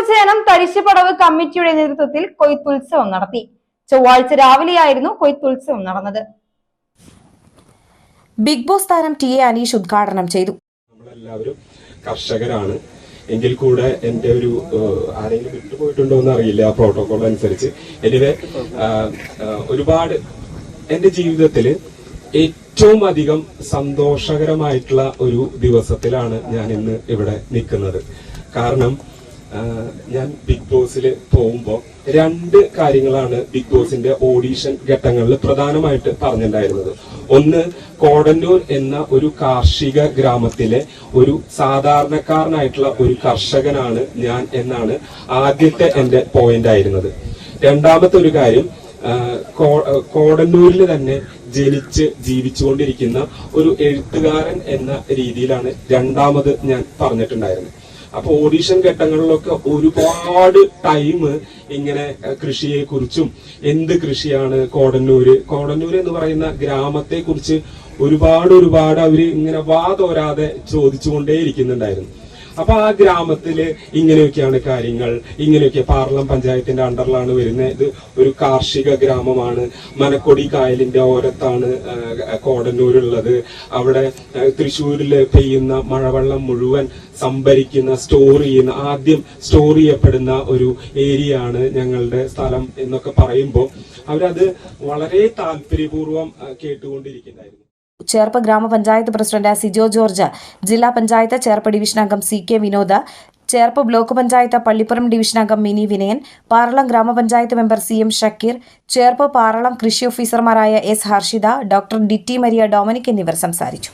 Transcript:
ചേനം തരിശുപടവ് കമ്മിറ്റിയുടെ നേതൃത്വത്തിൽ കൊയ്ത്തുത്സവം നടത്തി. ചൊവ്വാഴ്ച രാവിലെയായിരുന്നു കൊയ്ത്തുത്സവം നടന്നത്. ബിഗ് ബോസ് താരം ടി.എ. അനീഷ് ഉദ്ഘാടനം ചെയ്തു. നമ്മളെല്ലാവരും കർഷകരാണ് എങ്കിൽ കൂടെ എന്റെ ഒരു ആരെങ്കിലും വിട്ടുപോയിട്ടുണ്ടോ എന്ന് അറിയില്ല, ആ പ്രോട്ടോകോൾ അനുസരിച്ച്. എനിവേ ഒരുപാട് എന്റെ ജീവിതത്തിൽ ഏറ്റവും അധികം സന്തോഷകരമായിട്ടുള്ള ഒരു ദിവസത്തിലാണ് ഞാൻ ഇന്ന് ഇവിടെ നിൽക്കുന്നത്. കാരണം ഞാൻ ബിഗ് ബോസിൽ പോകുമ്പോൾ രണ്ട് കാര്യങ്ങളാണ് ബിഗ് ബോസിന്റെ ഓഡീഷൻ ഘട്ടങ്ങളിൽ പ്രധാനമായിട്ട് പറഞ്ഞിട്ടുണ്ടായിരുന്നത്. ഒന്ന്, കോടന്നൂർ എന്ന ഒരു കാർഷിക ഗ്രാമത്തിലെ ഒരു സാധാരണക്കാരനായിട്ടുള്ള ഒരു കർഷകനാണ് ഞാൻ എന്നാണ് ആദ്യത്തെ എന്റെ പോയിന്റ് ആയിരുന്നത്. രണ്ടാമത്തെ ഒരു കാര്യം, കോടന്നൂരിൽ തന്നെ ജനിച്ച് ജീവിച്ചുകൊണ്ടിരിക്കുന്ന ഒരു എഴുത്തുകാരൻ എന്ന രീതിയിലാണ് രണ്ടാമത് ഞാൻ പറഞ്ഞിട്ടുണ്ടായിരുന്നത്. അപ്പൊ ഓഡീഷൻ ഘട്ടങ്ങളിലൊക്കെ ഒരുപാട് ടൈം ഇങ്ങനെ കൃഷിയെ കുറിച്ചും എന്ത് കൃഷിയാണ് കോടന്നൂര് എന്ന് പറയുന്ന ഗ്രാമത്തെ കുറിച്ച് ഒരുപാട് അവര് ഇങ്ങനെ വാതോരാതെ ചോദിച്ചുകൊണ്ടേയിരിക്കുന്നുണ്ടായിരുന്നു. അപ്പൊ ആ ഗ്രാമത്തില് ഇങ്ങനെയൊക്കെയാണ് കാര്യങ്ങൾ, ഇങ്ങനെയൊക്കെ പാർലം പഞ്ചായത്തിന്റെ അണ്ടറിലാണ് വരുന്നത്. ഇത് ഒരു കാർഷിക ഗ്രാമമാണ്. മനക്കൊടി കായലിന്റെ ഓരത്താണ് കോടന്നൂരുള്ളത്. അവിടെ തൃശ്ശൂരില് പെയ്യുന്ന മഴവെള്ളം മുഴുവൻ സംഭരിക്കുന്ന, ആദ്യം സ്റ്റോർ ചെയ്യപ്പെടുന്ന ഒരു ഏരിയ ആണ് ഞങ്ങളുടെ സ്ഥലം എന്നൊക്കെ പറയുമ്പോൾ അവരത് വളരെ താല്പര്യപൂർവ്വം കേട്ടുകൊണ്ടിരിക്കുന്നുണ്ടായിരുന്നു. ചേർപ്പ് ഗ്രാമപഞ്ചായത്ത് പ്രസിഡന്റ് സിജോ ജോർജ്, ജില്ലാ പഞ്ചായത്ത് ചേർപ്പ് ഡിവിഷൻ അംഗം CK Vinod, Cherpu block panchayat Pallippuram division അംഗം മിനി വിനയൻ, പാറളം ഗ്രാമപഞ്ചായത്ത് മെമ്പർ CM ഷക്കീർ, ചേർപ്പ് പാറളം കൃഷി ഓഫീസർമാരായ S Harshita, doctor DT Maria Dominic എന്നിവർ സംസാരിച്ചു.